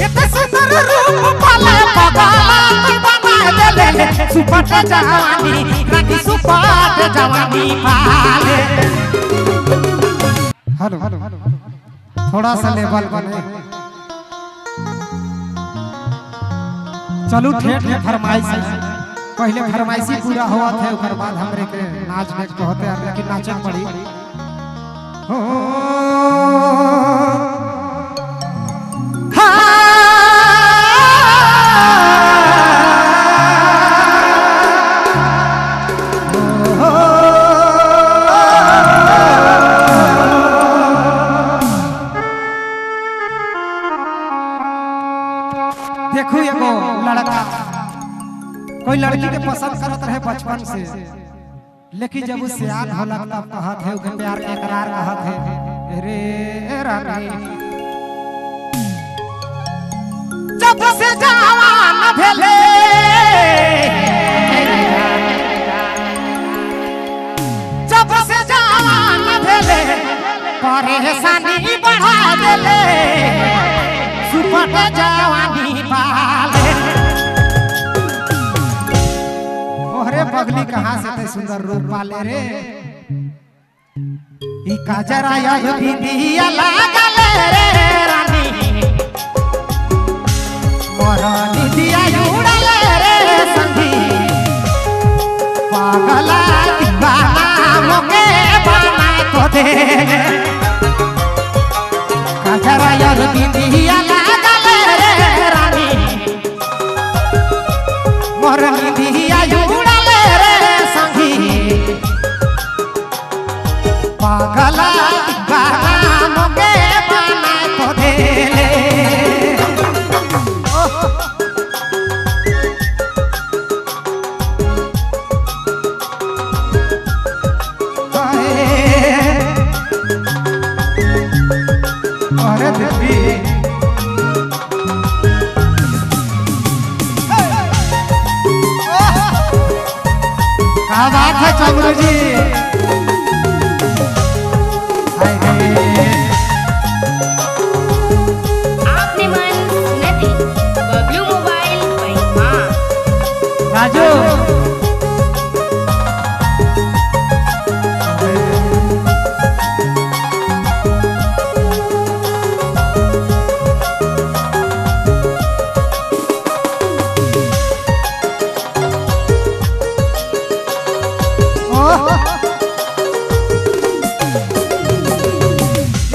इतने सुंदर रूप पाले पगला बना देले सुपट जवानी रानी सुपट जवानी पाले। हेलो थोड़ा सा लेवल बने चलू ठेठ में फरमाइश पहले फरमाइशी पूरा हुआ थे उसके बाद हमरे के नाच नेच को होते हैं लेकिन नाचे पड़ी देखो एगो लड़का कोई लड़की के पसंद करत रहे बचपन से लेकिन जब उसे याद होला तब कहत है उके प्यार के इकरार कहत है रे रानी जब से जवान भेले जब से जवान भेले परेशानी बढ़ा देले सुपट जवानी पाले। ओहरे पगली कहाँ से ते सुंदर रूप पाले रे ई काजरा या बिंदिया लागले रे रानी मोर निदिया उड़ले रे संगी पागला दीवाना मोके बना तो दे काजरा या बिंदिया लागले रे रानी मोर निदिया उड़ले रे संगी पागला दीवाना मोके बना तो दे अरे दीदी क्या बात है चमरू जी। आपने मन नहीं बबलू मोबाइल राजू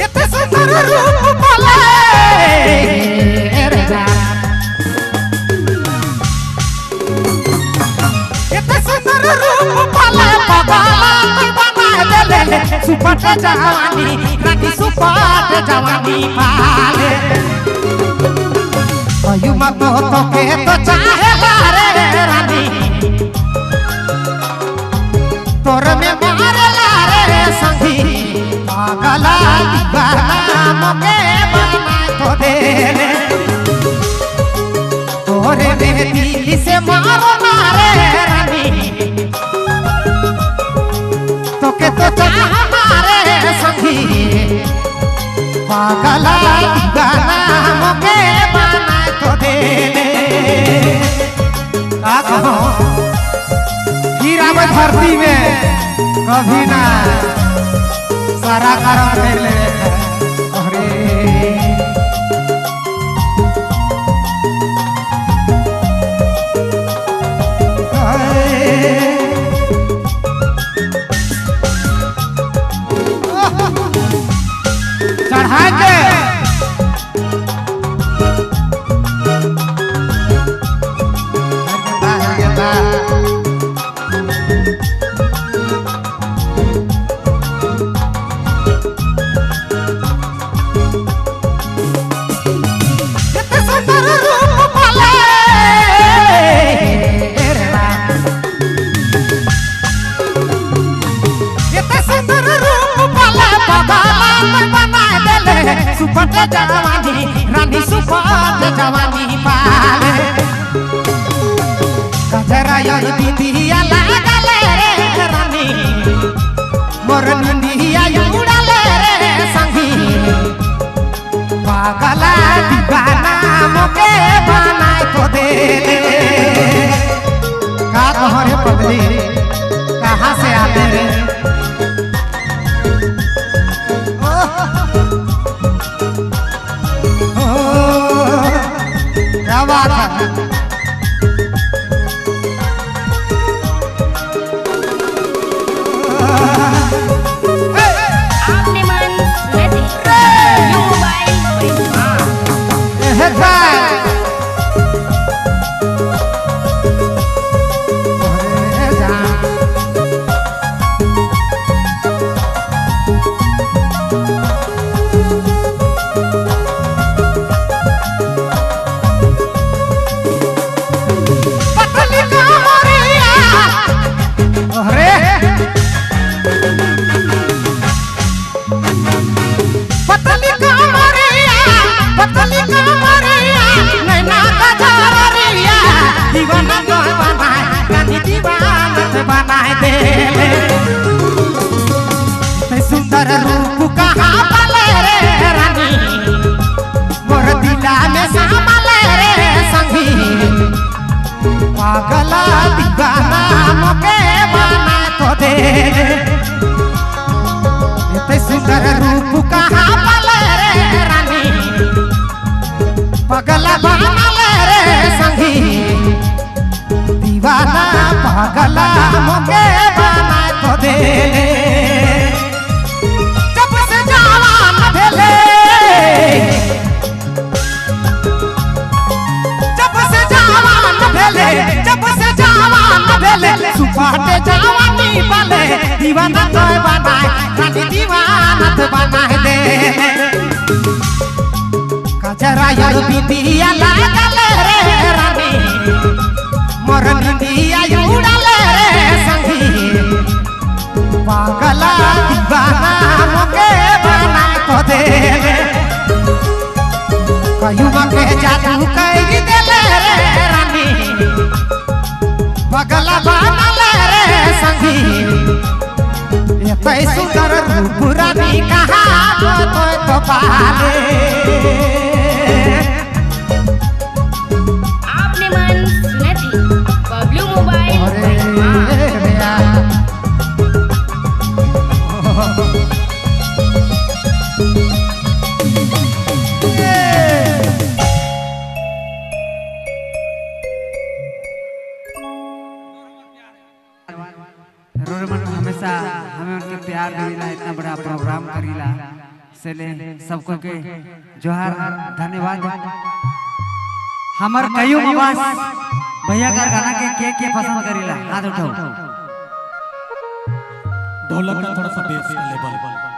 इतने सुंदर रूप पाले इतने सुंदर रूप पाले पगला बना देले सुपट जवानी रानी सुपट जवानी पाले। अयु मत तो के तो चाहे रे रानी तोर में मारे रे संगी पागला दीवाना मोके बना तो दे तोरे में दिल से मारो मारे रानी तो के तो चाह मारे संगी पागला दीवाना मोके बना तो दे का कहो हीरा में धरती में कभी ना सारा कारण कर ले अरे चढ़ा के सुपट जवानी रानी सुपट जवानी पाले। कजरा या बिंदिया लागले रे रानी मोर निंदिया उड़ले रे संगी पागला दीवाना मोके बनाए तो दे ले। का कहो रे पगली कहाँ से आते रे? क्या बात है? आपने मन नहीं बबलू मोबाइल बनाए दे सुंदर रूप कहाँ पले रे रानी मोर दिला में सामले रे संगी पागला दीवाना मोके बना तो दे इतने सुंदर रूप कहाँ पले रे रानी पागला बना रे संगी दीवाना पागला मोके बना तो दे जब से जवान भेले जब से जवान भेले जब से जवान भेले सुपाटे जवानी वाले दीवाना तो बनाए रानी दीवाना तो बनाए दे कजरा यार बिटिया लागल रे रानी मोर निंदिया उड़ल रे संगी पागला दीवाना मोके बना तो दे कयुमा के जादू कर देले रे रानी पागला बनल रे संगी एते सुंदर रूप रानी कहाँ तो पाले आपने मन नहीं बबलू मोबाइल हमेशा हमें उनके प्यार करीला इतना बड़ा प्रोग्राम करीला से ले सबको के जोहार धन्यवाद। हमार कईयों आवाज भैया का गाना के पसंद करीला हाथ उठाओ। ढोलक का थोड़ा सा बेस लेवल